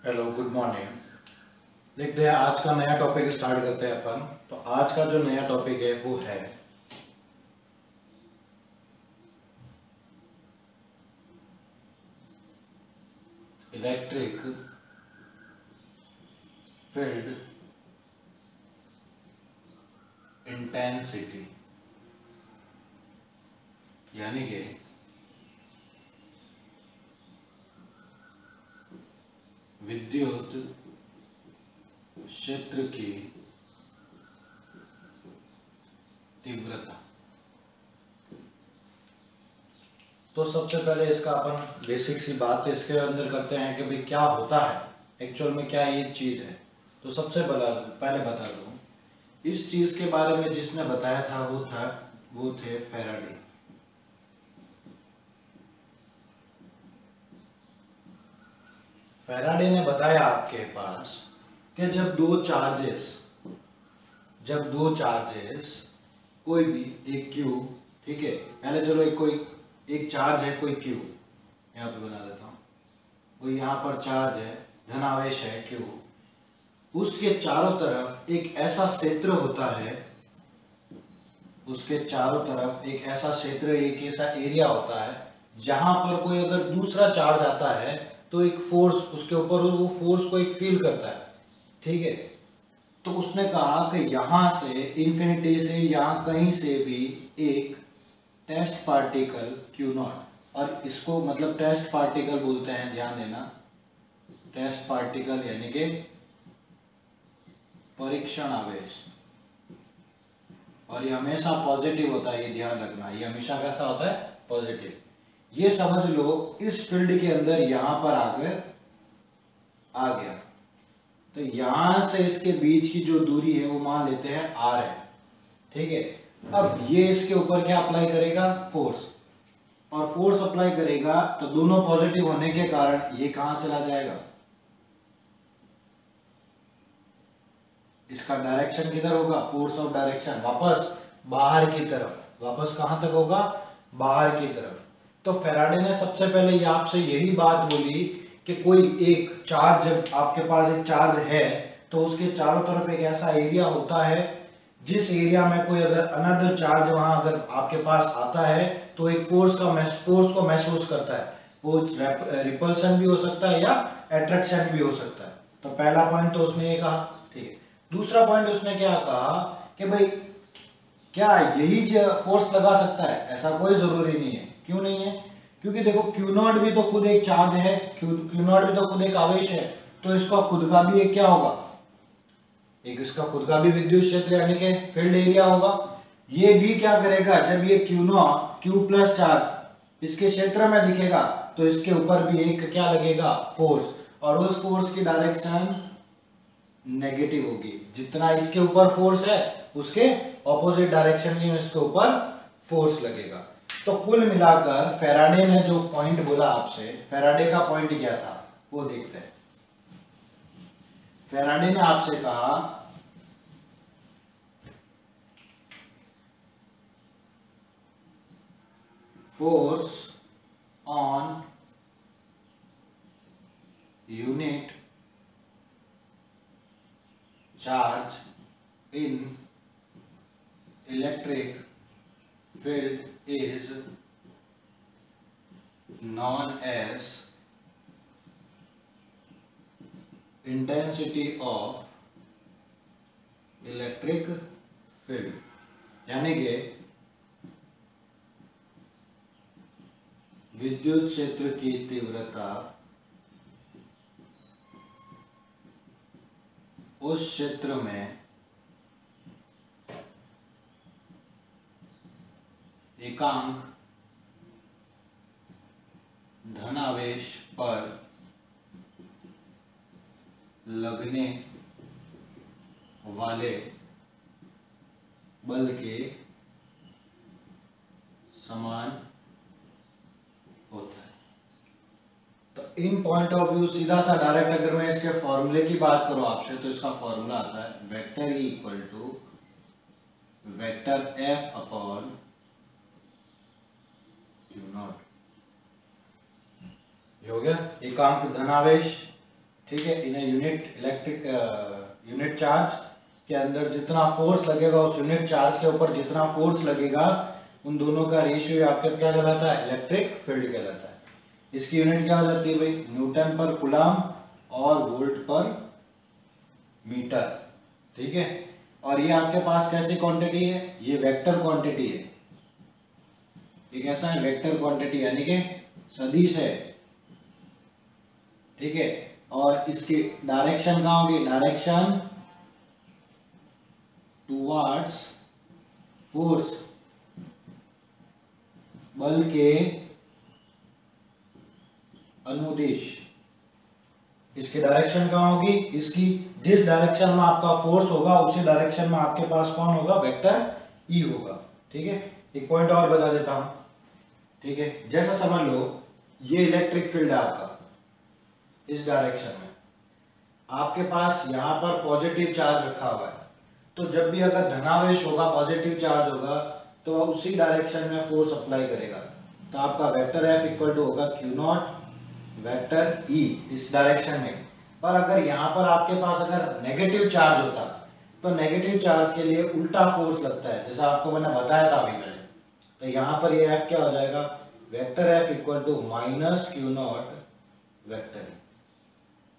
Hello, good morning. देखते हैं आज का नया टॉपिक स्टार्ट करते हैं अपन। तो आज का जो नया टॉपिक है वो है इलेक्ट्रिक फील्ड इंटेंसिटी, यानी कि विद्युत क्षेत्र की तीव्रता। तो सबसे पहले इसका अपन बेसिक सी बात इसके अंदर करते हैं कि भाई क्या होता है एक्चुअल में, क्या ये चीज है। तो सबसे पहले बता दूं, इस चीज के बारे में जिसने बताया था वो थे फैराडे। फैराडे ने बताया आपके पास कि जब दो चार्जेस कोई भी एक क्यू, ठीक है, पहले चलो एक चार्ज है, कोई क्यू यहाँ पे बना देता हूँ, कोई यहाँ पर चार्ज है, धनावेश है क्यू, उसके चारों तरफ एक ऐसा क्षेत्र होता है, उसके चारों तरफ एक ऐसा क्षेत्र, एक ऐसा एरिया होता है जहां पर कोई अगर दूसरा चार्ज आता है तो एक फोर्स उसके ऊपर, वो फोर्स को एक फील करता है, ठीक है। तो उसने कहा कि यहां से इंफिनिटी से यहां कहीं से भी एक टेस्ट पार्टिकल क्यू नॉट, और इसको मतलब टेस्ट पार्टिकल बोलते हैं, ध्यान देना, टेस्ट पार्टिकल यानी कि परीक्षण आवेश, और ये हमेशा पॉजिटिव होता है, ये ध्यान रखना, ये हमेशा कैसा होता है, पॉजिटिव। ये समझ लो इस फील्ड के अंदर यहां पर आकर आ गया, तो यहां से इसके बीच की जो दूरी है वो मान लेते हैं आर है, ठीक है। अब ये इसके ऊपर क्या अप्लाई करेगा, फोर्स, और फोर्स अप्लाई करेगा तो दोनों पॉजिटिव होने के कारण ये कहां चला जाएगा, इसका डायरेक्शन किधर होगा, फोर्स ऑफ डायरेक्शन वापस बाहर की तरफ, वापस कहां तक होगा, बाहर की तरफ। तो फैराडे ने सबसे पहले ये आपसे यही बात बोली कि कोई एक चार्ज, जब आपके पास एक चार्ज है तो उसके चारों तरफ एक ऐसा एरिया होता है, जिस एरिया में कोई अगर अनदर चार्ज वहां अगर आपके पास आता है तो एक फोर्स को महसूस करता है, वो रिपल्सन भी हो सकता है या अट्रैक्शन भी हो सकता है। तो पहला पॉइंट तो उसने ये कहा, ठीक है। दूसरा पॉइंट उसने क्या कहा कि भाई क्या यही फोर्स लगा सकता है, ऐसा कोई जरूरी नहीं है। क्यों नहीं है, क्योंकि देखो क्यू नॉट भी तो खुद एक चार्ज है, क्यू नॉट भी तो खुद एक आवेश है, तो इसका खुद का भी एक क्या होगा, एक इसका खुद का भी विद्युत क्षेत्र यानी कि फील्ड एरिया होगा। ये भी क्या करेगा, जब ये क्यू प्लस चार्ज इसके क्षेत्र में दिखेगा तो इसके ऊपर भी एक क्या लगेगा, फोर्स, और उस फोर्स की डायरेक्शन नेगेटिव होगी, जितना इसके ऊपर फोर्स है उसके ऑपोजिट डायरेक्शन में इसके ऊपर फोर्स लगेगा। तो कुल मिलाकर फैराडे ने जो पॉइंट बोला आपसे, फैराडे का पॉइंट क्या था वो देखते हैं। फैराडे ने आपसे कहा force on unit charge in electric field is known as intensity of electric field, यानी कि विद्युत क्षेत्र की तीव्रता उस क्षेत्र में एकांक धनावेश पर लगने वाले बल के समान होता है। तो इन पॉइंट ऑफ व्यू सीधा सा डायरेक्ट अगर मैं इसके फॉर्मूले की बात करूं आपसे, तो इसका फॉर्मूला आता है vector E equal to vector F upon Q naught. ये हो गया एकांक धनावेश, ठीक है, इन यूनिट इलेक्ट्रिक यूनिट चार्ज के अंदर जितना फोर्स लगेगा, उस यूनिट चार्ज के ऊपर जितना फोर्स लगेगा, उन दोनों का रेशियो आपके क्या कहलाता है, इलेक्ट्रिक फील्ड कहलाता है। इसकी यूनिट क्या हो जाती है भाई, न्यूटन पर कूलम और वोल्ट पर मीटर। ठीक है, और ये आपके पास कैसी क्वांटिटी है, ये वेक्टर क्वांटिटी है। ये कैसा है, वेक्टर क्वांटिटी, यानी कि सदिश है। ठीक है, और इसकी डायरेक्शन कहाँ होगी, डायरेक्शन टुवर्ड्स फोर्स, बल के अनुदिश। इसकी डायरेक्शन कहाँ होगी, इसकी जिस डायरेक्शन में आपका फोर्स होगा उसी डायरेक्शन में आपके पास कौन होगा, वेक्टर ई होगा। ठीक है, एक पॉइंट और बता देता हूं। ठीक है, जैसा समझ लो ये इलेक्ट्रिक फील्ड है आपका, इस डायरेक्शन में आपके पास यहाँ पर पॉजिटिव चार्ज रखा हुआ है, तो जब भी अगर धनावेश होगा, पॉजिटिव चार्ज होगा, तो उसी डायरेक्शन में फोर्स अप्लाई करेगा। तो आपका वेक्टर एफ इक्वल टू होगा क्यू नॉट वेक्टर ई इस डायरेक्शन में। पर अगर यहाँ पर आपके पास अगर नेगेटिव चार्ज होता, तो नेगेटिव चार्ज के लिए उल्टा फोर्स लगता है, जैसा आपको मैंने बताया था अभी पहले। तो यहाँ पर ये एफ क्या हो जाएगा, vector F equal to minus Q naught vector.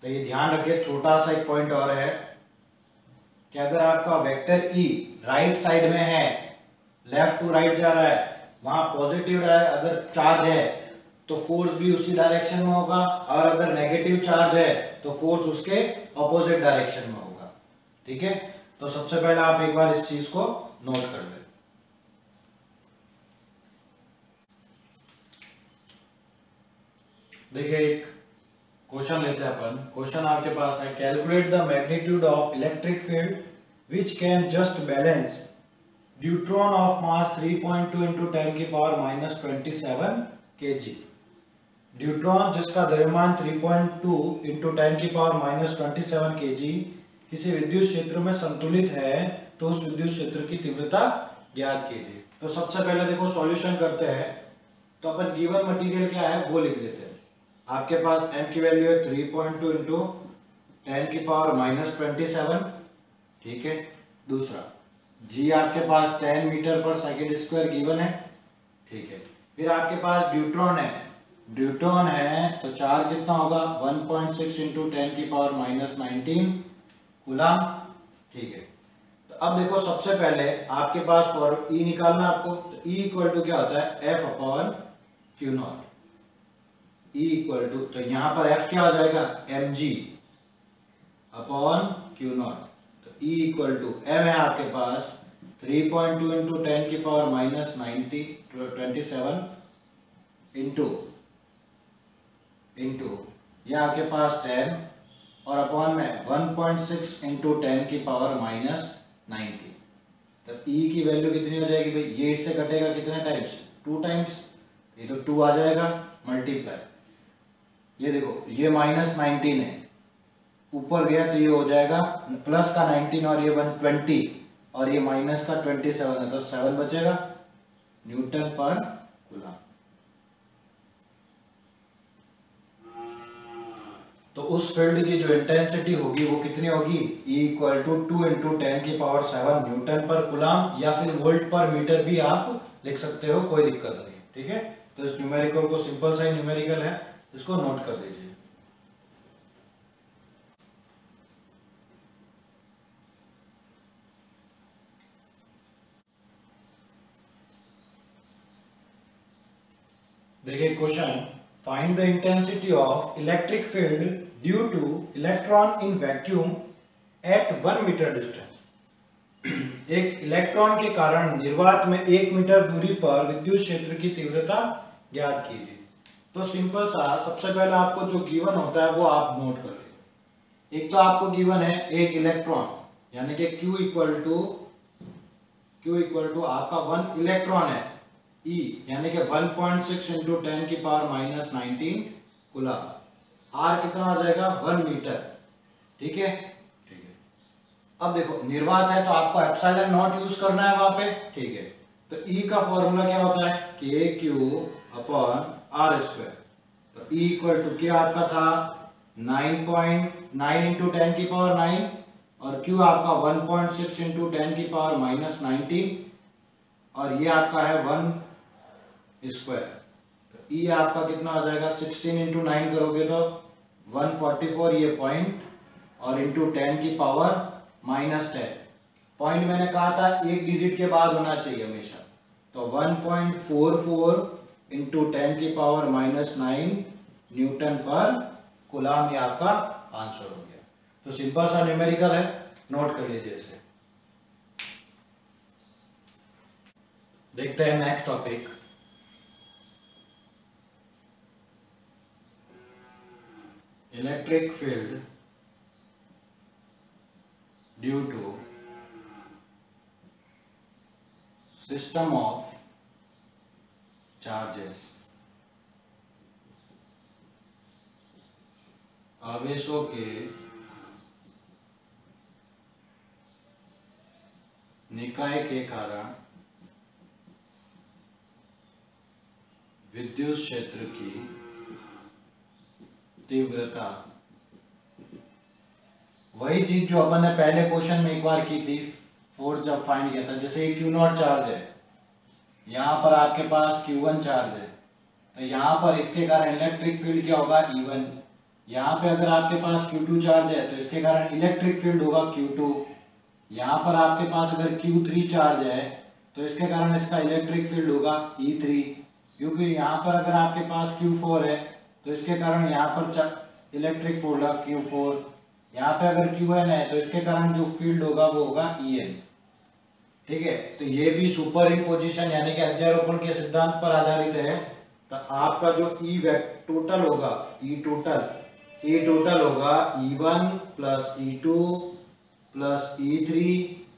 तो ये ध्यान रखिए, छोटा सा एक पॉइंट और है कि अगर आपका वेक्टर ई राइट साइड में है, लेफ्ट टू राइट जा रहा है, वहां पॉजिटिव अगर चार्ज है तो फोर्स भी उसी डायरेक्शन में होगा, और अगर नेगेटिव चार्ज है तो फोर्स उसके ऑपोजिट डायरेक्शन में होगा। ठीक है, तो सबसे पहले आप एक बार इस चीज को नोट कर लें। देखिए, एक क्वेश्चन लेते हैं अपन। क्वेश्चन आपके पास है, calculate the magnitude of electric field which can just balance neutron of mass 3.2 into 10 की पावर माइनस 27 kg। न्यूट्रॉन जिसका द्रव्यमान 3.2 इंटू 10 की पावर माइनस 27 kg किसी विद्युत क्षेत्र में संतुलित है, तो उस विद्युत क्षेत्र की तीव्रता ज्ञात कीजिए। तो सबसे पहले देखो सॉल्यूशन करते हैं। तो अपन गिवन मटेरियल क्या है वो लिख देते हैं। आपके पास m की वैल्यू है 3.2 इंटू 10 की पावर माइनस 27। ठीक है, दूसरा g आपके पास 10 मीटर पर सेकेंड स्क्वायर गिवन है। ठीक है, फिर आपके पास न्यूट्रॉन है, न्यूट्रॉन है तो चार्ज कितना होगा 1.6 इंटू 10 की पावर माइनस 19 कूलम। ठीक है, तो अब देखो सबसे पहले आपके पास फॉर ई निकालना आपको। तो ई इक्वल टू क्या होता है, F upon Q naught. E equal to, तो यहां पर एफ क्या हो जाएगा, M G upon Q naught. तो ई इक्वल टू एम है आपके पास 3.2 इंटू 10 की पावर माइनस 27 इंटू ये आपके पास 10 और अपॉन में 1.6 इंटू 10 की पावर माइनस 90। तब ई की वैल्यू कितनी हो जाएगी भाई, ये इससे कटेगा कितने टाइम्स, 2 टाइम्स। ये तो 2 आ जाएगा मल्टीप्लाई, ये देखो ये माइनस 19 है, ऊपर गया तो ये हो जाएगा प्लस का 19 और ये 120 और ये माइनस का 27 है, तो 7 बचेगा न्यूटन पर कूलम। तो उस फील्ड की जो इंटेंसिटी होगी वो कितनी होगी, E इक्वल टू 2 इंटू 10 की पावर 7 न्यूटन पर कूलम, या फिर वोल्ट पर मीटर भी आप लिख सकते हो, कोई दिक्कत नहीं है। ठीक है, तो इस न्यूमेरिकल को, सिंपल सा न्यूमेरिकल है, इसको नोट कर दीजिए। देखिए question, find the intensity of electric field due to electron in vacuum at 1 meter distance. एक इलेक्ट्रॉन के कारण निर्वात में 1 मीटर दूरी पर विद्युत क्षेत्र की तीव्रता ज्ञात कीजिए। तो सिंपल सा, सबसे पहले आपको जो गिवन होता है वो आप नोट कर लीजिए। एक तो आपको गिवन है एक इलेक्ट्रॉन, यानी कि Q इक्वल टू आपका 1 इलेक्ट्रॉन है, E यानी कि 1.6 इंटू 10 की पावर माइनस 19 कूलम। R कितना आ जाएगा 1 मीटर। ठीक है, ठीक है। अब देखो निर्वात है तो आपको एप्सिलॉन नॉट यूज करना है वहां पे। ठीक है, तो E का फॉर्मूला क्या होता है, KQ अपॉन R स्क्वायर। तो E इक्वल टू क्या आपका था 9.9 इंटू 10 की पावर 9 और Q आपका 1.6 इंटू 10 की पावर -19 और ये आपका है 1 स्क्वायर। तो E आपका कितना हो जाएगा 16 इंटू 9 करोगे तो 144 ये पॉइंट और इंटू 10 की पावर -10। पॉइंट मैंने कहा था एक डिजिट के बाद होना चाहिए हमेशा, तो 1.44 इंटू 10 की पावर -9 न्यूटन पर कूलम ये आपका आंसर हो गया। तो सिंपल सा न्यूमेरिकल है, नोट कर लीजिए इसे। देखते हैं next topic. Electric field due to system of charges, आवेशों के निकाय के कारण विद्युत क्षेत्र की तीव्रता, वही चीज जो अपन ने पहले क्वेश्चन में एक बार की थी, फोर्स जब फाइंड किया था। जैसे Q0 चार्ज है, यहाँ पर आपके पास Q1 चार्ज है, तो यहाँ पर इसके कारण इलेक्ट्रिक फील्ड क्या होगा E1। यहाँ पे अगर आपके पास Q2 चार्ज है तो इसके कारण इलेक्ट्रिक फील्ड होगा Q2। यहाँ पर आपके पास अगर Q3 चार्ज है तो इसके कारण इसका इलेक्ट्रिक फील्ड होगा E3। क्योंकि यहाँ पर अगर आपके पास Q4 है तो इसके कारण यहाँ पर इलेक्ट्रिक फील्ड होगा Q4। यहाँ पे अगर Qn है तो इसके कारण जो फील्ड होगा वो होगा En। ठीक है, तो ये भी सुपर इम्पोजिशन यानी कि अध्यारोपण के सिद्धांत पर आधारित है। तो आपका जो E टोटल होगा, E टोटल होगा E1 plus E2 plus E3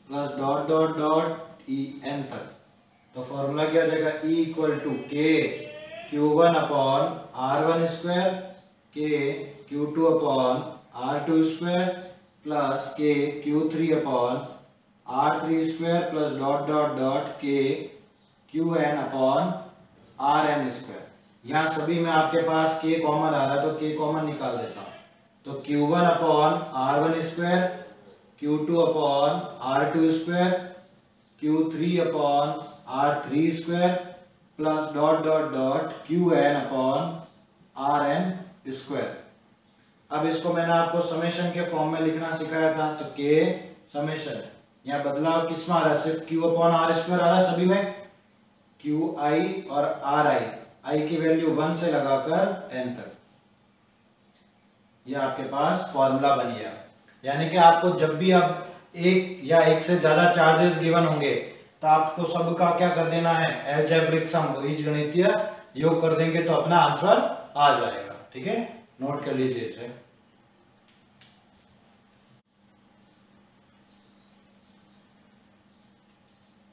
plus dot dot dot En तक। तो फॉर्मूला क्या हो जाएगा E equal to K Q1 upon R1 square, K Q2 upon R2 square plus K Q3 upon R3 square plus dot dot dot K Qn upon Rn square. यहाँ सभी में आपके पास K common आ रहा है तो K कॉमन निकाल देता हूँ। तो Q1 upon R1 square, Q2 upon R2 square, Q3 upon R3 square plus dot dot dot Qn upon Rn square. अब इसको मैंने आपको समेशन के फॉर्म में लिखना सिखाया था, तो K समेशन, यहाँ बदलाव किस में आ रहा है, सिर्फ Q अपॉन R स्क्वायर आ रहा है सभी में, QI और RI की वैल्यू 1 से लगाकर n तक। ये आपके पास फॉर्मूला बन गया। यानी कि आपको जब भी अब एक या एक से ज्यादा चार्जेस गिवन होंगे तो आपको सबका क्या कर देना है, अलजेब्रिक सम, बीजगणितीय योग कर देंगे तो अपना आंसर आ जाएगा। ठीक है, नोट कर लीजिए इसे।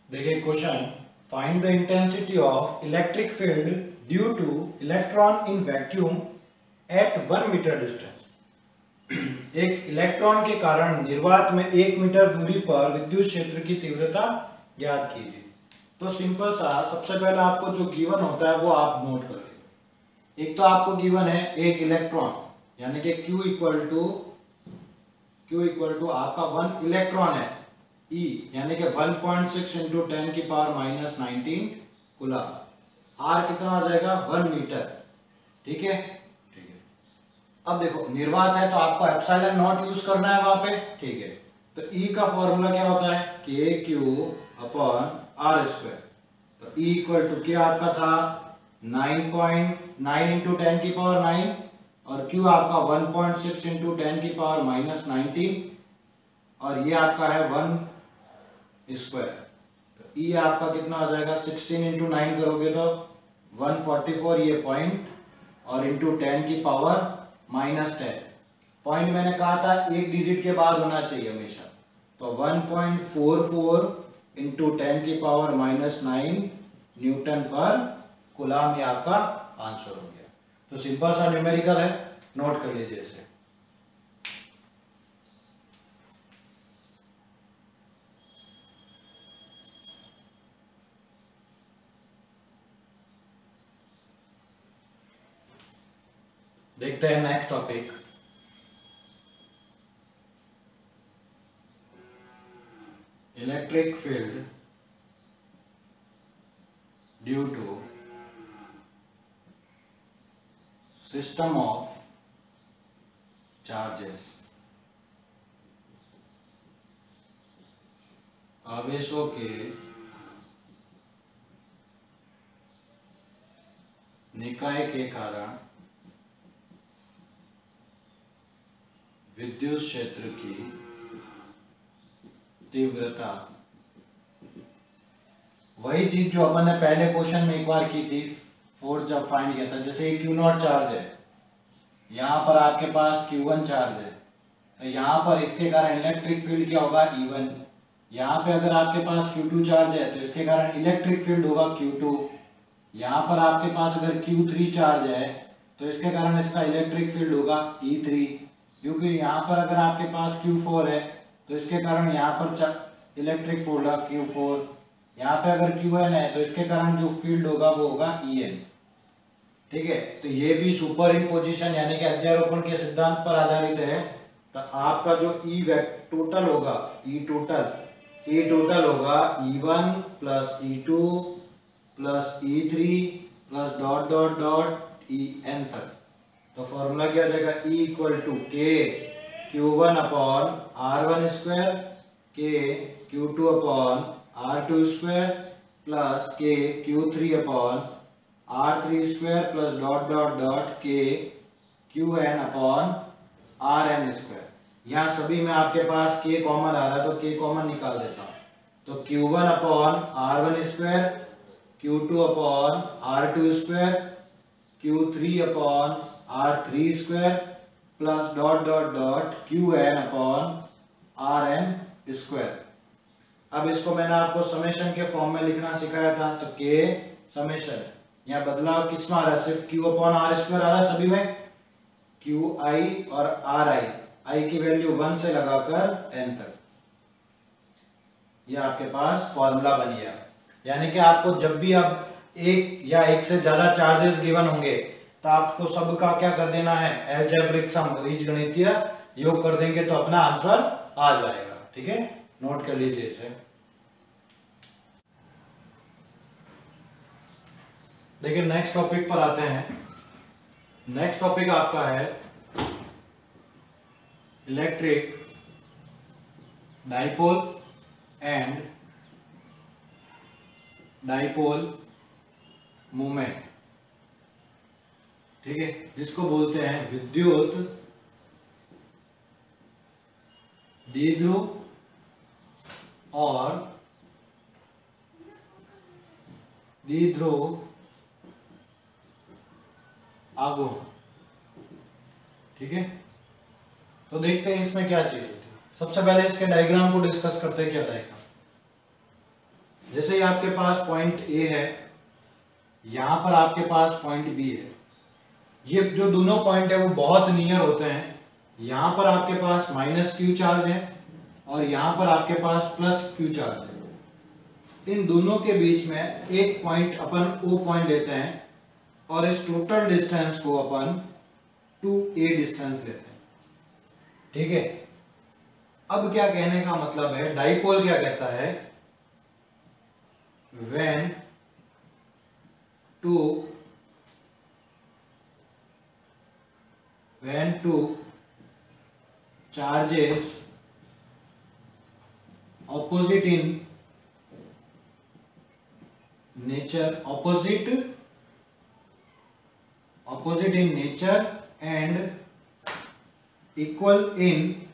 देखिए question, find the intensity of electric field due to electron in vacuum at 1 meter distance. एक इलेक्ट्रॉन के कारण निर्वात में 1 मीटर दूरी पर विद्युत क्षेत्र की तीव्रता ज्ञात कीजिए। तो सिंपल सा, सबसे पहले आपको जो गिवन होता है वो आप नोट कर लीजिए। एक तो आपको गिवन है एक इलेक्ट्रॉन, यानी कि Q इक्वल टू आपका 1 इलेक्ट्रॉन है, E यानी कि 1.6 इंटू 10 की पावर -19 कूलम। R कितना आ जाएगा 1 मीटर। ठीक है, ठीक है। अब देखो निर्वात है तो आपको एप्सिलॉन नॉट यूज करना है वहां पे। ठीक है, तो E का फॉर्मूला क्या होता है, KQ अपॉन R स्क्वायर। तो E इक्वल टू क्या आपका था 9.9 इंटू 10 की पावर 9 और Q आपका 1.6 इंटू 10 की पावर -19 और ये आपका है 1 स्क्वायर। तो E आपका कितना आ जाएगा 16 इंटू 9 करोगे तो 144 ये पॉइंट और इंटू 10 की पावर -10। पॉइंट मैंने कहा था एक डिजिट के बाद होना चाहिए हमेशा, तो 1.44 इंटू 10 की पावर -9 न्यूटन पर कूलम ये आपका आंसर हो गया। तो सिंपल सा न्यूमेरिकल है, नोट कर लीजिए इसे। देखते हैं next topic, electric field due to system of charges, आवेशों के निकाय के कारण विद्युत क्षेत्र की तीव्रता। वही चीज जो अपन ने पहले क्वेश्चन में एक बार की थी, फोर्स जब फाइंड किया था। जैसे क्यू नॉट चार्ज है, यहाँ पर आपके पास Q1 चार्ज है, तो यहाँ पर इसके कारण इलेक्ट्रिक फील्ड क्या होगा, E1। यहाँ पे अगर आपके पास Q2 चार्ज है तो इसके कारण इलेक्ट्रिक फील्ड होगा Q2। यहाँ पर आपके पास अगर Q3 चार्ज है तो इसके कारण इसका इलेक्ट्रिक फील्ड होगा E3। क्योंकि यहाँ पर अगर आपके पास Q4 है तो इसके कारण यहाँ पर इलेक्ट्रिक फील्ड होगा Q4। यहाँ पे अगर Qn है तो इसके कारण जो फील्ड होगा वो होगा En। ठीक है, तो ये भी सुपर इम्पोजिशन यानी कि अध्यारोपण के सिद्धांत पर आधारित है। तो आपका जो E टोटल होगा, E टोटल होगा E1 plus E2 plus E3 plus dot dot dot En तक। तो फॉर्मूला क्या हो जाएगा, E equal to K Q1 upon R1 square, K Q2 upon R2 square plus K Q3 upon R3 square plus dot dot dot K Qn upon Rn square. यहाँ सभी में आपके पास K common आ रहा है तो K कॉमन निकाल देता हूँ। तो Q1 upon R1 square, Q2 upon R2 square, Q3 upon R3 square plus dot dot dot Qn upon Rn square. अब इसको मैंने आपको समेशन के फॉर्म में लिखना सिखाया था, तो K समेशन, यहाँ बदलाव किसमें आ रहा है, सिर्फ Q अपॉन R स्क्वायर आ रहा है सभी में, QI और RI, I की वैल्यू 1 से लगाकर N तक। ये आपके पास फॉर्मूला बन गया। यानी कि आपको जब भी आप एक या एक से ज्यादा चार्जेस गिवन होंगे तो आपको सबका क्या कर देना है, अलजेब्रिक सम, बीजगणितीय योग कर देंगे तो अपना आंसर आ जाएगा। ठीक है, नोट कर लीजिए इसे। देखिए नेक्स्ट टॉपिक पर आते हैं। नेक्स्ट टॉपिक आपका है electric dipole and dipole moment. ठीक है, जिसको बोलते हैं विद्युत द्विध्रुव और द्विध्रुव आघूर्ण। ठीक है, तो देखते हैं इसमें क्या चीज होती है। सबसे पहले इसके डायग्राम को डिस्कस करते हैं। क्या डायग्राम, जैसे ही आपके पास पॉइंट ए है, यहां पर आपके पास पॉइंट बी है। ये जो दोनों पॉइंट है वो बहुत नियर होते हैं। यहां पर आपके पास माइनस Q चार्ज है और यहां पर आपके पास प्लस Q चार्ज है। इन दोनों के बीच में एक पॉइंट अपन O पॉइंट लेते हैं और इस टोटल डिस्टेंस को अपन 2a डिस्टेंस लेते हैं। ठीक है, अब क्या कहने का मतलब है, डाइपोल क्या कहता है, when two charges opposite in nature, opposite in nature and equal in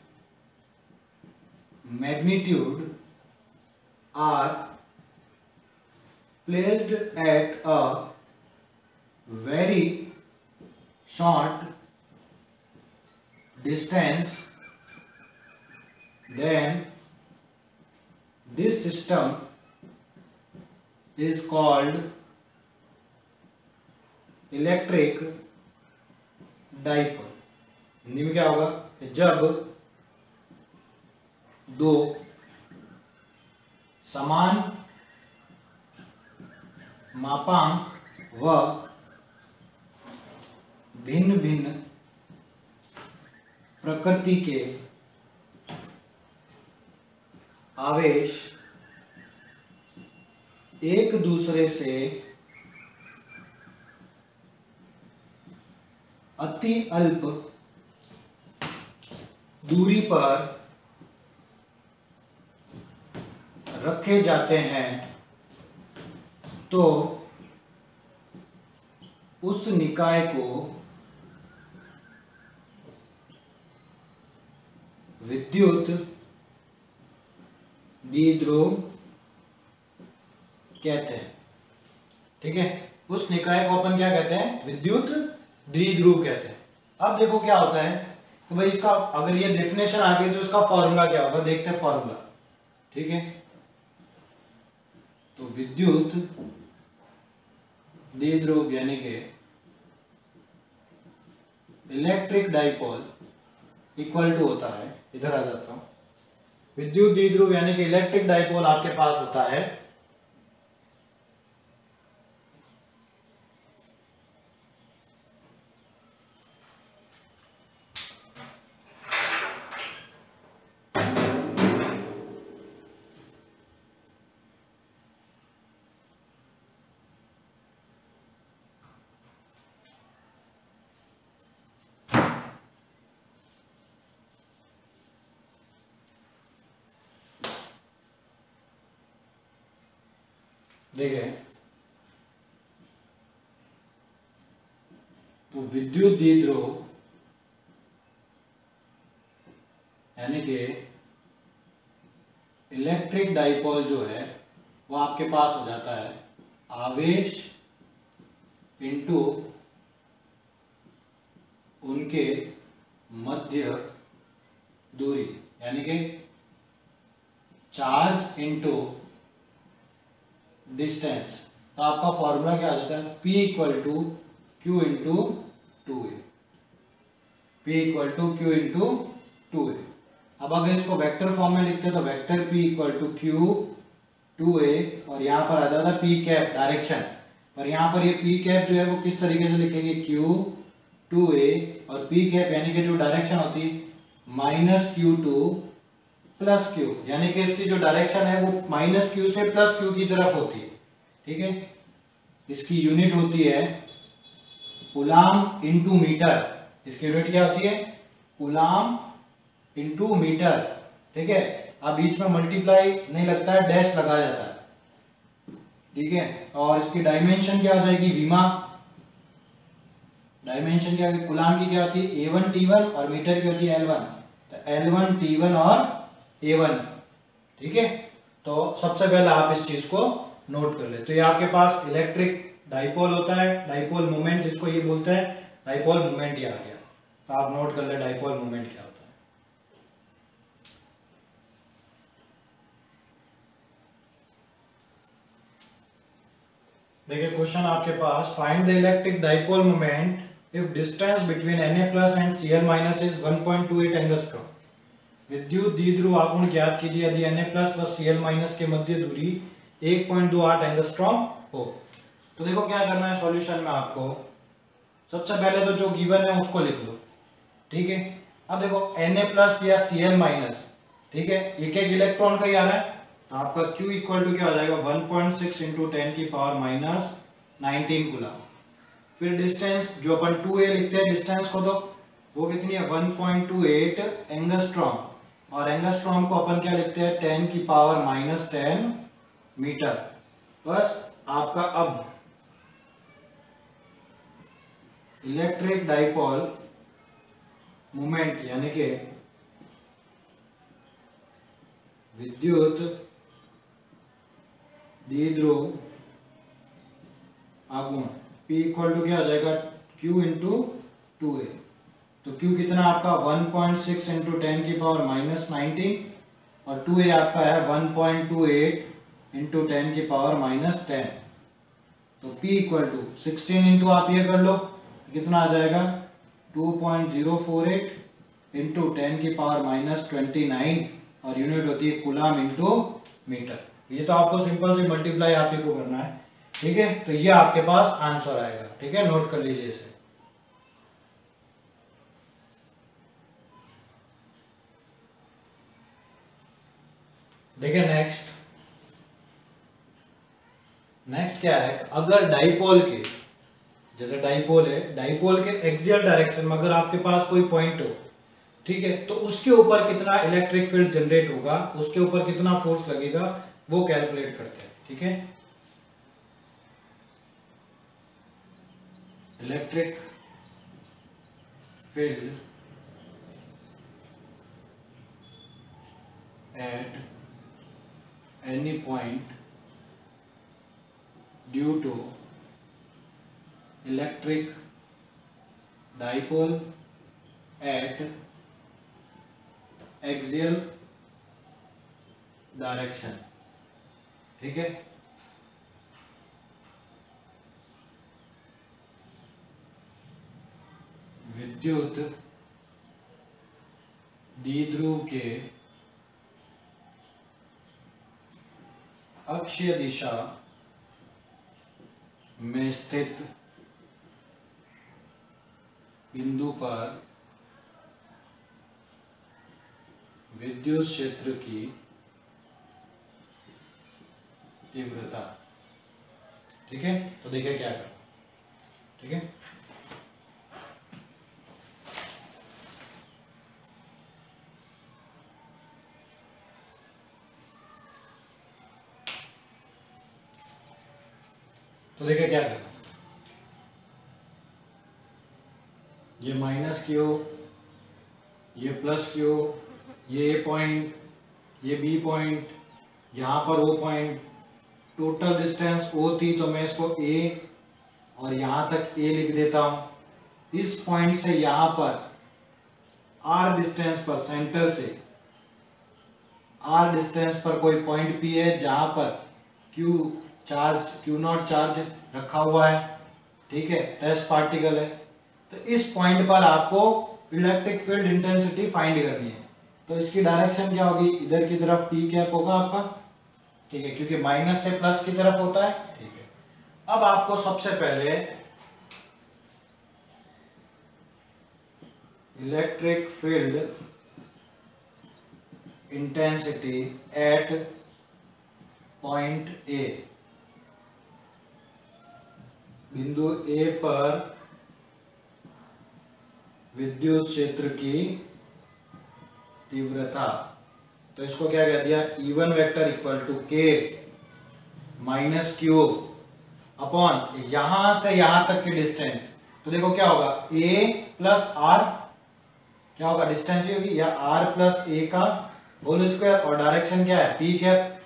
magnitude are placed at a very short distance, then this system is called electric dipole. Hindi में क्या होगा, जब दो समान मापांक व भिन्न भिन्न प्रकृति के आवेश एक दूसरे से अति अल्प दूरी पर रखे जाते हैं तो उस निकाय को विद्युत द्विध्रुव कहते हैं। ठीक है, उस निकाय को अपन क्या कहते हैं? विद्युत द्विध्रुव कहते हैं। अब देखो क्या होता है कि भाई इसका अगर ये डेफिनेशन आ गई तो इसका फॉर्मूला क्या होगा, देखते हैं फॉर्मूला। ठीक है, तो विद्युत द्विध्रुव यानी कि इलेक्ट्रिक डाइपोल इक्वल टू होता है, इधर आ जाता हूं, विद्युत द्विध्रुव यानी कि इलेक्ट्रिक डाइपोल आपके पास होता है देखें, तो विद्युत द्विध्रुव यानी कि इलेक्ट्रिक डाइपोल जो है वो आपके पास हो जाता है आवेश इनटू उनके मध्य दूरी, यानी कि चार्ज इनटू डिस्टेंस। तो आपका फॉर्मूला क्या आ जाता है? P equal to Q into two A, P equal to Q into two A. अब अगर इसको वेक्टर फॉर्म में लिखते हैं तो vector P equal to Q two A, और यहाँ पर आ जाता है P कैप डायरेक्शन, पर यहाँ पर ये P कैप जो है वो किस तरीके से लिखेंगे? क्यू टू ए, और P कैप यानी कि जो डायरेक्शन होती minus Q two plus Q, यानी कि इसकी जो डायरेक्शन है वो माइनस क्यू से प्लस क्यू की तरफ होती है। ठीक है, इसकी यूनिट होती है कूलाम इनटू मीटर। इसकी यूनिट क्या होती है? Coulomb into meter. ठीक है, अब बीच में मल्टीप्लाई नहीं लगता है, डैश लगाया जाता है। ठीक है, और इसकी डायमेंशन क्या हो जाएगी? विमा। डायमेंशन क्या होगी? कूलाम की क्या होती है? A1 T1 और मीटर की होती है L1, तो L1 T1 और A1। ठीक है, तो सबसे पहले आप इस चीज को नोट कर ले। तो ये आपके पास इलेक्ट्रिक डाइपोल होता है, डाइपोल मोमेंट जिसको ये बोलते हैं, डाइपोल मोमेंट ये आ गया। तो आप नोट कर ले डाइपोल मोमेंट क्या होता है। देखिए क्वेश्चन आपके पास, find the electric dipole moment if distance between Na+ and Cl- is 1.28 angstrom. विद्युत द्विध्रुव आघूर्ण ज्ञात कीजिए यदि Na+ व Cl- के मध्य दूरी 1.28 एंगस्ट्रॉम हो। तो देखो क्या करना है सॉल्यूशन में आपको, सबसे पहले तो जो गिवन है उसको लिख लो। ठीक है, अब देखो Na+ या Cl-, ठीक है, एक एक इलेक्ट्रॉन का ही आ रहा है, तो आपका Q इक्वल टू क्या हो जाएगा? 1.6 इंटू 10 की पावर माइनस 19 कूलम। फिर डिस्टेंस जो अपन 2a लिखते हैं, डिस्टेंस को, तो वो कितनी है? 1.28 एंगस्ट्रॉम, और एंगस्ट्रॉम को अपन क्या लिखते हैं? 10 की पावर माइनस 10 मीटर। बस आपका अब इलेक्ट्रिक डाइपोल मोमेंट यानी कि विद्युत द्विध्रुव आघूर्ण P इक्वल टू क्या हो जाएगा? Q इंटू टू ए। तो Q कितना आपका? 1.6 इंटू 10 की पावर माइनस 19, और 2a आपका है 1.28 इंटू 10 की पावर माइनस 10। तो P इक्वल टू 16 इंटू आप ये कर लो, कितना आ जाएगा? 2.048 इंटू 10 की पावर माइनस 29, और यूनिट होती है कूलम इंटू मीटर। ये तो आपको सिंपल से मल्टीप्लाई आप ही को करना है। ठीक है, तो ये आपके पास आंसर आएगा। ठीक है, नोट कर लीजिए इसे। देखिए नेक्स्ट, नेक्स्ट क्या है, अगर डाइपोल के, जैसे डाइपोल है, डाइपोल के एक्सियल डायरेक्शन में अगर आपके पास कोई पॉइंट हो, ठीक है, तो उसके ऊपर कितना इलेक्ट्रिक फील्ड जनरेट होगा, उसके ऊपर कितना फोर्स लगेगा, वो कैलकुलेट करते हैं। ठीक है, electric field at any point due to electric dipole at axial direction. ठीक है, विद्युत द्विध्रुव के अक्षीय दिशा में स्थित बिंदु पर विद्युत क्षेत्र की तीव्रता। ठीक है, तो देखिए क्या कर, ठीक है, तो देखिए क्या करना, ये माइनस क्यू, ये प्लस क्यू, ये ए पॉइंट, ये बी पॉइंट, यहाँ पर ओ पॉइंट, टोटल डिस्टेंस ओ थी तो मैं इसको ए और यहाँ तक ए लिख देता हूँ। इस पॉइंट से यहाँ पर आर डिस्टेंस पर, सेंटर से आर डिस्टेंस पर कोई पॉइंट पी है जहाँ पर क्यू नॉट चार्ज रखा हुआ है। ठीक है, टेस्ट पार्टिकल है, तो इस पॉइंट पर आपको इलेक्ट्रिक फील्ड इंटेंसिटी फाइंड करनी है। तो इसकी डायरेक्शन क्या होगी, इधर की तरफ पी कैप होगा आपका। ठीक है, क्योंकि माइनस से प्लस की तरफ होता है। ठीक है, अब आपको सबसे पहले electric field intensity at point A, बिंदु ए पर विद्युत क्षेत्र की तीव्रता, तो इसको क्या कह दिया, E1 वेक्टर इक्वल टू के माइनस क्यू अपॉन यहां से यहां तक की डिस्टेंस। तो देखो क्या होगा, ए प्लस आर, क्या होगा, डिस्टेंस ही होगी, या आर प्लस ए का होल स्क्वायर, और डायरेक्शन क्या है, पी कैप।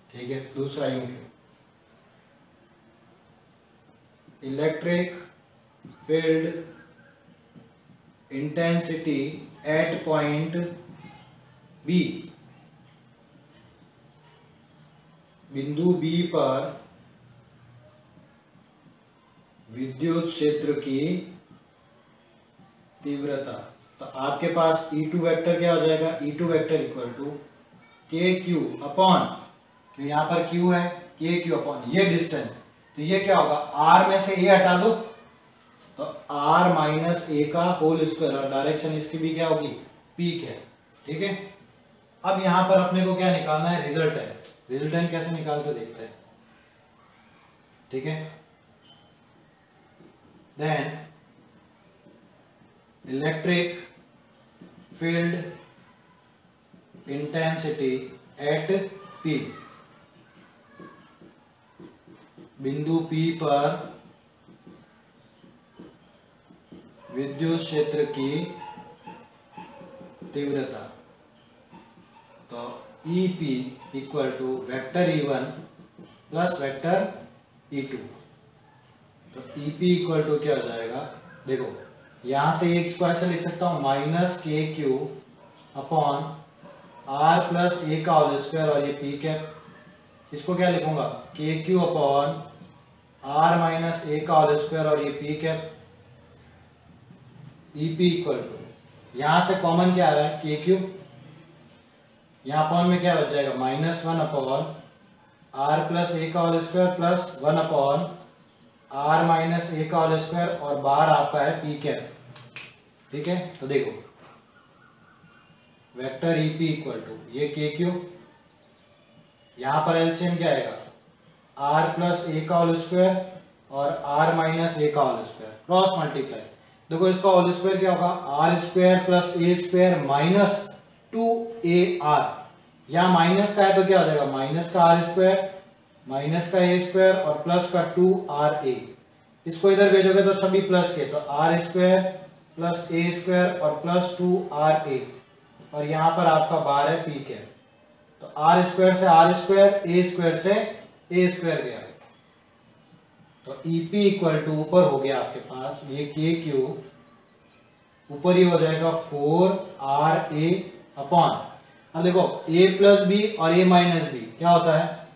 ठीक है, दूसरा यूं electric field intensity at point B, बिंदु बी पर विद्युत क्षेत्र की तीव्रता। तो आपके पास E2 वेक्टर क्या हो जाएगा, E2 वेक्टर इक्वल टू के क्यू अपॉन, तो यहां पर Q है, के क्यू अपॉन ये डिस्टेंस, तो ये क्या होगा, R में से A हटा दो तो R माइनस ए का होल स्क्वायर, और डायरेक्शन इसकी भी क्या होगी, पीक है। ठीक है, अब यहां पर अपने को क्या निकालना है, रिजल्टेंट। रिजल्टेंट कैसे निकालते देखते हैं। ठीक है, then electric field intensity at P, बिंदु P पर विद्युत क्षेत्र की तीव्रता। तो EP equal to vector E1 plus vector E2। तो EP इक्वल टू क्या हो जाएगा, देखो यहां से एक स्क्वायर से लिख सकता हूं, माइनस के Q upon are plus A का होल स्क्वायर, और ये पी कैप, इसको क्या लिखूंगा, K Q upon R minus A का होल स्क्वायर, और ये P cap. EP equal to, यहां से कॉमन क्या आ रहा है, के क्यू, यहाँ अपॉन में क्या बच जाएगा, -1 अपॉन आर प्लस ए का whole square plus 1 upon R minus A का होल स्क्वायर, और बाहर आपका है पी कैप। ठीक है, तो देखो वेक्टर EP इक्वल टू ये के क्यू, यहाँ पर एलसीएम क्या आएगा, आर प्लस ए का होल स्क्वायर और आर माइनस ए का होल स्क्वायर क्रॉस मल्टीप्लाई। देखो इसका होल स्क्वायर क्या होगा, R square plus A square minus 2ar, यहाँ माइनस का है तो क्या हो जाएगा माइनस का आर स्क्वायर माइनस का ए स्क्वायर और प्लस का 2ra। इसको इधर भेजोगे तो सभी प्लस के, तो R square plus A square और प्लस 2ra, और यहाँ पर आपका बार है पी के, तो आर स्क्वायर से आर स्क्वायर, ए स्क्वायर से ए स्क्वायर गया, तो ईपी इक्वल टू ऊपर हो गया आपके पास ये के क्यू, ऊपर ही हो जाएगा 4ra अपॉन, अब देखो a प्लस बी और a माइनस बी क्या होता है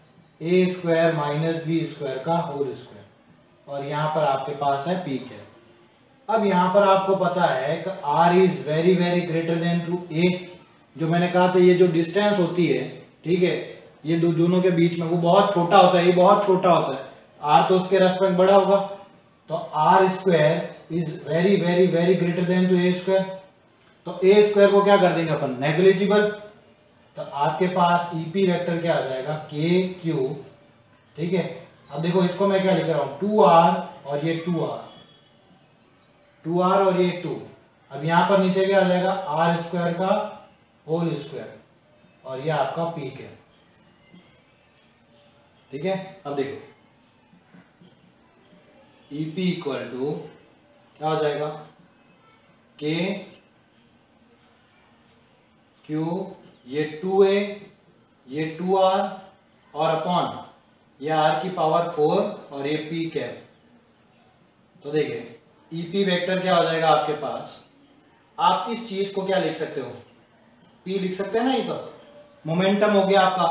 ए स्क्वायर माइनस बी स्क्वायर का होल स्क्वायर, और यहाँ पर आपके पास है पी के। अब यहाँ पर आपको पता है कि r is very very greater than to a, जो मैंने कहा था ये जो डिस्टेंस होती है, ठीक है, ये दोनों के बीच में वो बहुत छोटा होता है, ये बहुत छोटा होता है, r तो उसके रेस्पेक्ट बड़ा होगा, तो R square is very very very greater than to A square, तो ए स्क्वायर को क्या कर देंगे अपन नेग्लिजिबल, तो आपके पास ईपी वेक्टर क्या आ जाएगा के क्यू, ठीक है। अब देखो इसको मैं क्या लिख रहा हूं 2r और ये 2r और ये 2, अब यहां पर नीचे क्या आ जाएगा आर स्क्वायर का होल स्क्वायर और ये आपका पीक है, ठीक है। अब देखो ईपी इक्वल टू क्या हो जाएगा के क्यू, ये 2a ये 2r और अपॉन ये r की पावर 4 और ये p कैप, तो देखिए ईपी वेक्टर क्या हो जाएगा आपके पास, आप इस चीज को क्या लिख सकते हो p लिख सकते हैं ना, ये तो मोमेंटम हो गया आपका,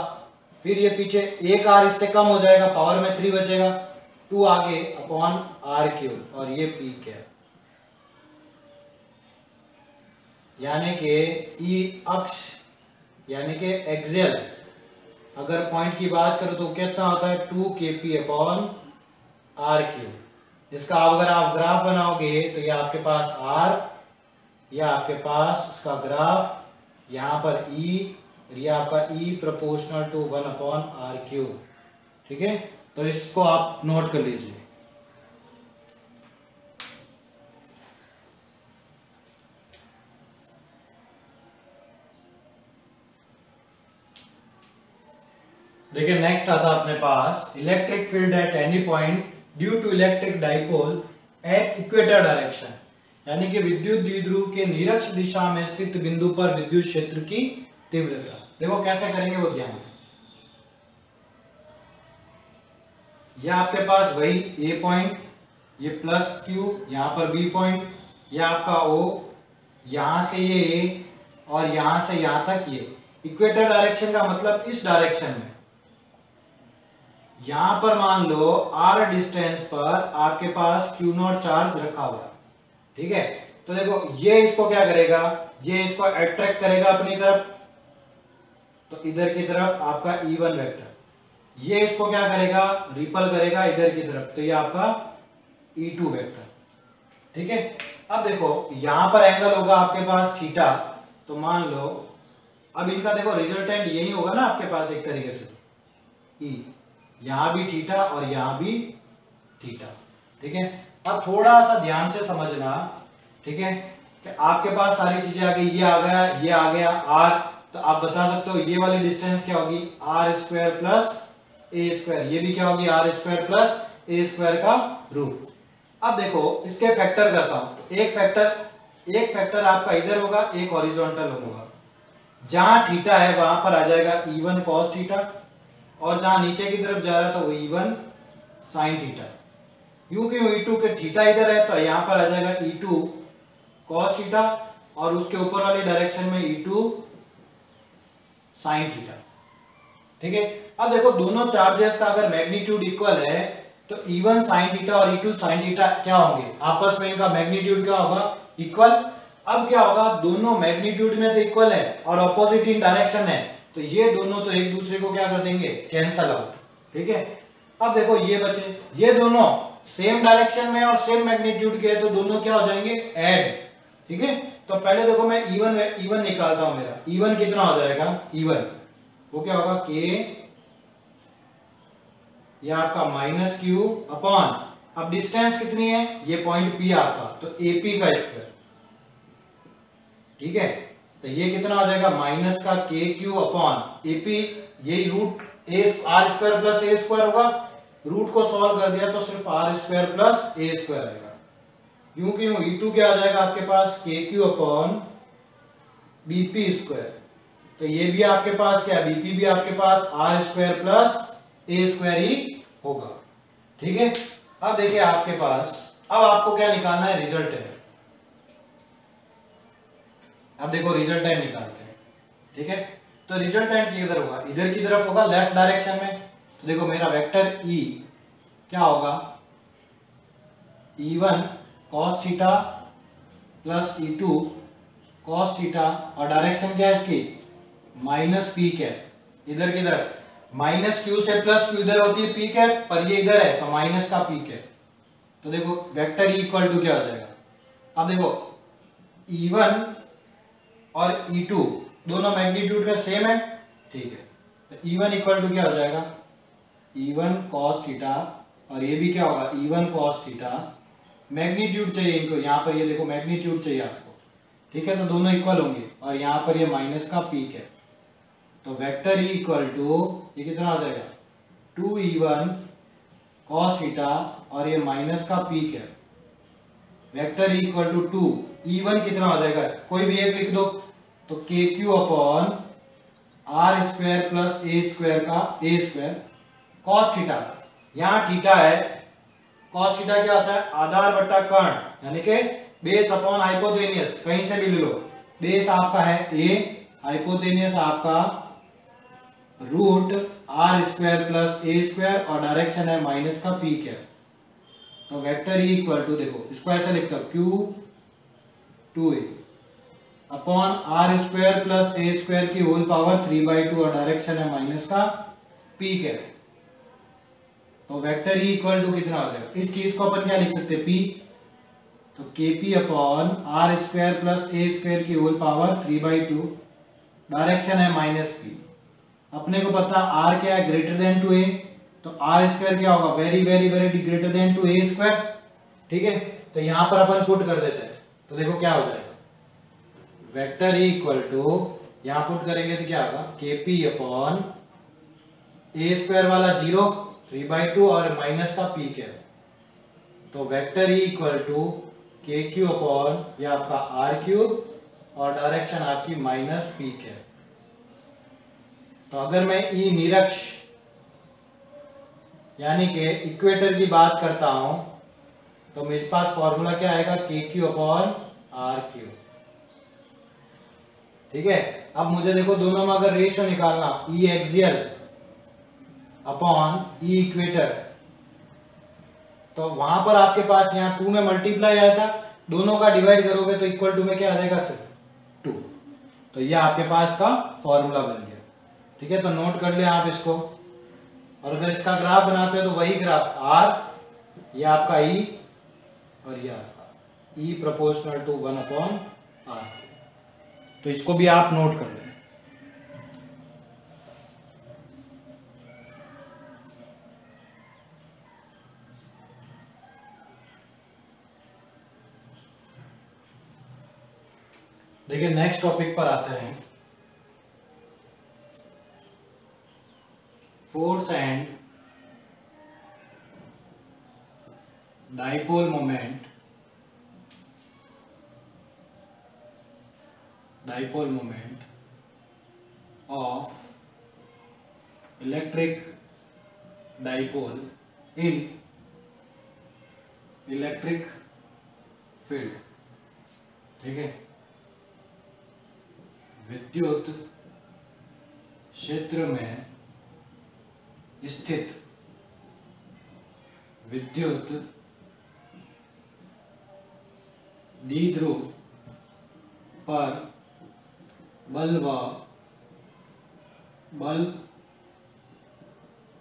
फिर ये पीछे एक r इससे कम हो जाएगा, पावर में 3 बचेगा, 2 आगे अपॉन r क्यूब और ये p कैप, यानी कि ई अक्ष यानी कि एक्सियल अगर पॉइंट की बात करो तो कितना होता है 2kp अपॉन आर क्यूब। इसका अगर आप ग्राफ बनाओगे तो ये आपके पास r, ये आपके पास इसका ग्राफ, यहाँ पर e, ये आपका e proportional to 1 upon R cube, ठीक है। तो इसको आप नोट कर लीजिए। देखिए नेक्स्ट आता अपने पास electric field at any point due to electric dipole at equator direction, यानी कि विद्युत द्विध्रुव के निरक्ष दिशा में स्थित बिंदु पर विद्युत क्षेत्र की तीव्रता। देखो कैसे करेंगे वो ध्यान दें, यह आपके पास वही ए पॉइंट, ये प्लस क्यू, यहाँ पर बी पॉइंट, ये आपका ओ, यहां से ये ए और यहां से यहां तक ये इक्वेटर डायरेक्शन का मतलब इस डायरेक्शन में, यहां पर मान लो r डिस्टेंस पर आपके पास Q0 चार्ज रखा हुआ है, ठीक है। तो देखो ये इसको क्या करेगा, ये इसको अट्रैक्ट करेगा अपनी तरफ, तो इधर की तरफ आपका E1 वेक्टर, ये इसको क्या करेगा रिपल करेगा इधर की तरफ, तो ये आपका E2 वेक्टर, ठीक है। अब देखो यहां पर एंगल होगा आपके पास थीटा, तो मान लो अब इनका देखो रिजल्टेंट यही होगा ना आपके पास एक तरीके से, E, यहां भी थीटा और यहां भी थीटा, ठीक है। अब थोड़ा सा ध्यान से समझना, ठीक है, कि आपके पास सारी चीजें आ गई, ये आ गया, ये आ गया r, तो आप बता सकते हो ये वाली डिस्टेंस क्या होगी R square plus A square, ये भी क्या होगी R square plus A square का रूट। अब देखो इसके फैक्टर करता हूं, तो एक फैक्टर आपका इधर होगा, एक हॉरिजॉन्टल होगा, जहां थीटा है वहां पर आ जाएगा E1 cos थीटा, और जहां नीचे की तरफ जा रहा था वो E1 sin थीटा, क्योंकि E2 के थीटा इधर है तो यहां पर आ जाएगा E2 cos थीटा, और उसके ऊपर वाली डायरेक्शन में E2 sin थीटा, ठीक है। अब देखो दोनों चार्जेस का अगर मैग्नीट्यूड इक्वल है तो E1 sin थीटा और E2 sin थीटा क्या होंगे, आपस में इनका मैग्नीट्यूड क्या होगा इक्वल। अब क्या होगा, दोनों मैग्नीट्यूड में तो इक्वल है और ऑपोजिट इन डायरेक्शन है, तो ये दोनों तो एक दूसरे को क्या कर देंगे कैंसल आउट, ठीक है। अब देखो ये बचे, ये दोनों सेम डायरेक्शन में और सेम मैग्नीट्यूड के, तो दोनों क्या हो जाएंगे ऐड, ठीक है। तो पहले देखो मैं E1 निकालता हूं, मेरा E1 कितना हो जाएगा, E1 वो क्या होगा K ये आपका माइनस क्यू अपॉन, अब डिस्टेंस कितनी है, ये पॉइंट पी आपका, तो AP का स्क्वायर, ठीक है। तो ये कितना हो जाएगा, माइनस का KQ अपॉन AP, यही root R square plus A square होगा। रूट को सॉल्व कर दिया तो सिर्फ R square plus A square आएगा। यूं क्यों, E2 क्या आ जाएगा आपके पास, KQ अपॉन BP स्क्वायर। तो ये भी आपके पास क्या है, BP भी आपके पास R square plus A square ही होगा, ठीक है। अब देखिए आपके पास, अब आपको क्या निकालना है, रिजल्टेंट। अब देखो रिजल्टेंट निकालते हैं, ठीक है। तो रिजल्टेंट किधर होगा, इधर की तरफ होगा, लेफ्ट डायरेक्शन में। तो देखो मेरा वेक्टर E क्या होगा, E1 cos theta plus E2 cos theta, और डायरेक्शन क्या है इसकी, माइनस पी कैप। इधर किधर, माइनस क्यू से प्लस क्यू इधर होती है पी कैप, पर ये इधर है तो माइनस का पी कैप। तो देखो वेक्टर E इक्वल टू क्या हो जाएगा, अब देखो E1 और E2 दोनों मैग्नीट्यूड में सेम है, ठीक है। तो E1 इक्वल टू क्या हो जाएगा, E1 cos थीटा, और ये भी क्या होगा, E1 cos थीटा। मैग्नीट्यूड चाहिए इनको, यहाँ पर ये देखो मैग्नीट्यूड चाहिए आपको, ठीक है। तो दोनों इक्वल होंगे, और यहाँ पर ये माइनस का पीक है। तो वेक्टर E इक्वल टू ये कितना हो जाएगा, 2E1 cos थीटा, और ये माइनस का पीक है। Vector E equal to 2, E1 कितना हो जाएगा, कोई भी एक लिख दो, तो KQ upon R square plus A square का ए स्क्वायर कॉस थीटा। यहाँ थीटा है, कॉस थीटा क्या होता है, आधार बट्टा कर्ण, यानी कि बेस अपॉन हाइपोटेनियस, कहीं से भी ले लो। बेस आपका है ए, हाइपोटेनियस आपका root R square plus A square, और डायरेक्शन है माइनस का पी कैप। तो वेक्टर E इक्वल टू, देखो इसको ऐसे लिखता हूं, Q2A upon R square plus A square की होल पावर 3/2, और डायरेक्शन है माइनस का पी कैप। तो वेक्टर E इक्वल टू कितना हो जाएगा, इस चीज को अपन क्या लिख सकते हैं, P। तो KP upon R square plus A square की होल पावर 3/2, डायरेक्शन है माइनस पी। अपने को पता R क्या है, ग्रेटर देन टू ए, तो आर स्क्वायर क्या होगा, very very very greater than to A square, ठीक है। तो यहां पर अपन पुट कर देते हैं, तो देखो क्या हो जाएगा, वेक्टर E इक्वल टू, यहां पुट करेंगे तो क्या होगा, KP अपॉन ए स्क्वायर वाला 0, 3/2, और माइनस का पी है। तो vector E equal to KQ upon ये आपका R3, और डायरेक्शन आपकी माइनस पी है। तो अगर मैं E निरक्ष यानी कि इक्वेटर की बात करता हूं, तो मेरे पास फॉर्मूला क्या आएगा, KQ अपॉन RQ, ठीक है। अब मुझे देखो दोनों में अगर रेशियो निकालना, E axial upon E equator, तो वहां पर आपके पास यहाँ 2 में मल्टीप्लाई आया था, दोनों का डिवाइड करोगे तो इक्वल टू में क्या आ जाएगा, सिर्फ 2। तो ये आपके पास का फॉर्मूला बन गया, ठीक है। तो नोट कर ले आप इसको, और अगर इसका ग्राफ बनाते हो तो वही ग्राफ R, ये आपका E, और ये आपका E प्रोपोर्शनल टू 1/R। तो इसको भी आप नोट कर लें। देखिए नेक्स्ट टॉपिक पर आते हैं, force and dipole moment, dipole moment of electric dipole in electric field, ठीक है। विद्युत क्षेत्र में स्थित विद्युत द्विध्रुव पर बल व बल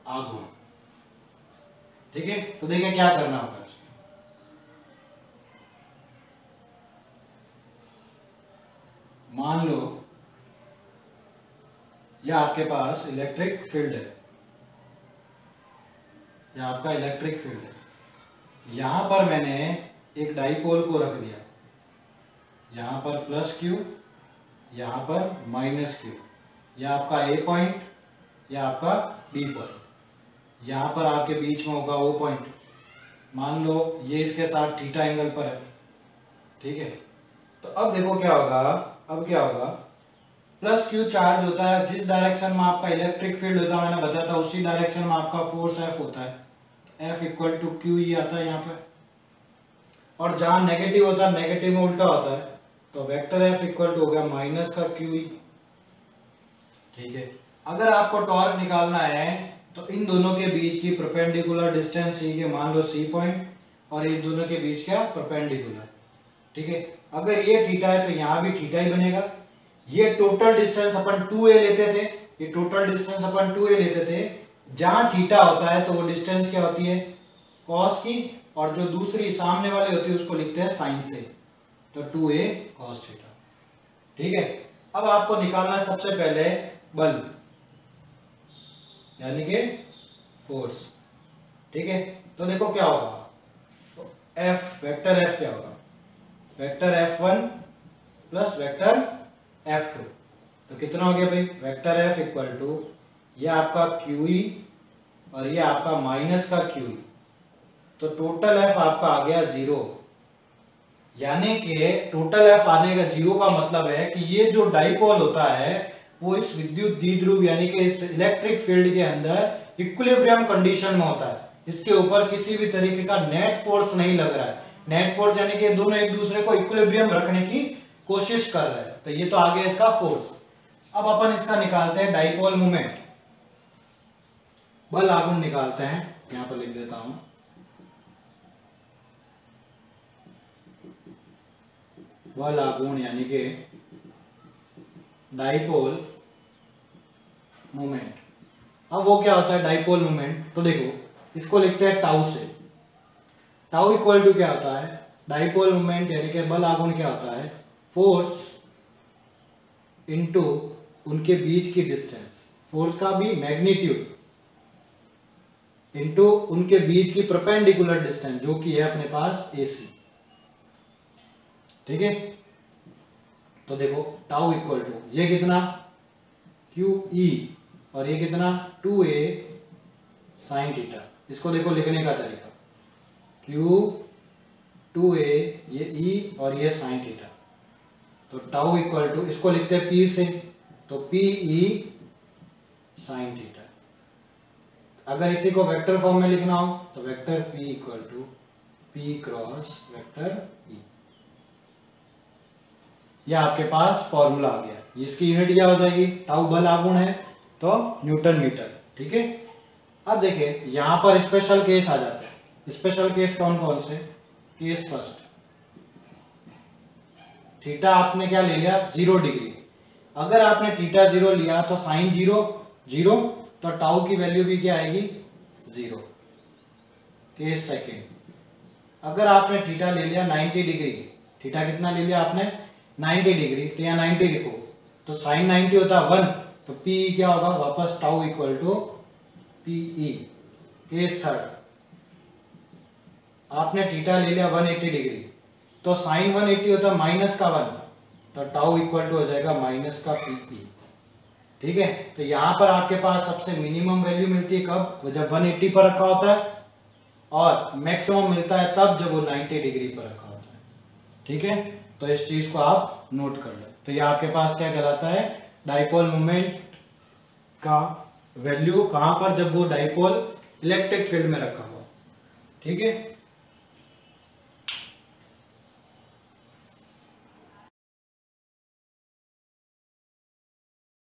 आघूर्ण, ठीक है। तो देखिए क्या करना होगा, मान लो यह आपके पास इलेक्ट्रिक फील्ड है, ये आपका इलेक्ट्रिक फील्ड है। यहाँ पर मैंने एक डाइपोल को रख दिया, यहाँ पर प्लस क्यू, यहाँ पर माइनस क्यू, यह आपका ए पॉइंट, यह आपका बी पॉइंट, यहाँ पर आपके बीच में होगा ओ पॉइंट। मान लो ये इसके साथ थीटा एंगल पर है, ठीक है। तो अब देखो क्या होगा, अब क्या होगा, प्लस क्यू चार्ज होता है, जिस डायरेक्शन में आपका इलेक्ट्रिक फील्ड होता है मैंने बताया था उसी डायरेक्शन में आपका फोर्स एफ होता है। F equal to Q E आता है यहाँ पे, और जहां नेगेटिव होता है नेगेटिव में उल्टा होता है, तो वेक्टर एफ इक्वल टू हो गया माइनस का क्यू ई, ठीक है। अगर आपको टॉर्क निकालना है तो इन दोनों के बीच की परपेंडिकुलर डिस्टेंस सी के, मान लो सी पॉइंट, और इन दोनों के बीच क्या परपेंडिकुलर, ठीक है। अगर ये थीटा है तो यहाँ भी थीटा ही बनेगा। ये टोटल डिस्टेंस अपन 2a लेते थे, ये टोटल डिस्टेंस अपन 2a लेते थे, जहां थीटा होता है तो वो डिस्टेंस क्या होती है कॉस की, और जो दूसरी सामने वाली होती है उसको लिखते हैं साइन से, तो 2a cos थीटा, ठीक है। अब आपको निकालना है सबसे पहले बल, यानी कि फोर्स, ठीक है। तो देखो क्या होगा, एफ वेक्टर एफ क्या होगा, vector F1 plus vector F2, तो कितना हो गया भाई, वेक्टर एफ इक्वल टू ये आपका QE और ये आपका माइनस का QE, तो टोटल एफ आपका आ गया 0। यानी कि टोटल एफ आने का 0 का मतलब है कि ये जो डाइपोल होता है वो इस विद्युत द्विध्रुव यानी कि इस इलेक्ट्रिक फील्ड के अंदर इक्विलिब्रियम कंडीशन में होता है। इसके ऊपर किसी भी तरीके का नेट फोर्स नहीं लग रहा है। नेट फोर्स यानी कि दोनों एक दूसरे को इक्विलिब्रियम रखने की कोशिश कर रहे हैं, तो ये तो आ गया इसका फोर्स। अब अपन इसका निकालते हैं डाइपोल मोमेंट, बल आघूर्ण निकालते हैं, यहां पर लिख देता हूं। बल आघूर्ण यानी कि डाइपोल मोमेंट। अब वो क्या होता है डाइपोल मोमेंट, तो देखो इसको लिखते हैं टाउ से। टाउ इक्वल टू क्या होता है, डाइपोल मोमेंट यानी कि बल आघूर्ण क्या होता है, फोर्स इनटू उनके बीच की डिस्टेंस, फोर्स का भी मैग्नीट्यूड इनटू उनके बीच की परपेंडिकुलर डिस्टेंस जो कि है अपने पास AC, ठीक है। तो देखो टाउ इक्वल टू ये कितना QE और ये कितना 2a साइन थीटा। इसको देखो लिखने का तरीका, Q 2a ये E और ये साइन थीटा, तो टाउ इक्वल टू इसको लिखते हैं P से, तो PE साइन थीटा। अगर इसी को वेक्टर फॉर्म में लिखना हो तो vector P equal to P cross vector E। यह आपके पास फॉर्मूला आ गया। इसकी यूनिट क्या हो जाएगी, टाउ बल आघूर्ण है तो न्यूटन मीटर, ठीक है। अब देखिए यहां पर स्पेशल केस आ जाते हैं। स्पेशल केस कौन कौन से, केस फर्स्ट, थीटा आपने क्या ले लिया 0 डिग्री। अगर आपने थीटा 0 लिया तो साइन 0 0, तो टाउ की वैल्यू भी क्या आएगी 0। केस सेकेंड, अगर आपने थीटा ले लिया 90 डिग्री, थीटा कितना ले लिया आपने 90 डिग्री, तो यहाँ 90 लिखो, तो साइन 90 होता है 1, तो PE क्या होगा वापस tau equal to PE। Case third, आपने थीटा ले लिया 180 डिग्री, तो साइन 180 होता है माइनस का 1, तो टाउ इक्वल टू हो जाएगा माइनस का PE, ठीक है। तो यहां पर आपके पास सबसे मिनिमम वैल्यू मिलती है कब, वो जब 180 पर रखा होता है, और मैक्सिमम मिलता है तब जब वो 90 डिग्री पर रखा होता है, ठीक है। तो इस चीज को आप नोट कर लो। तो ये आपके पास क्या कहलाता है, डाइपोल मोमेंट का वैल्यू कहां पर, जब वो डाइपोल इलेक्ट्रिक फील्ड में रखा हुआ, ठीक है।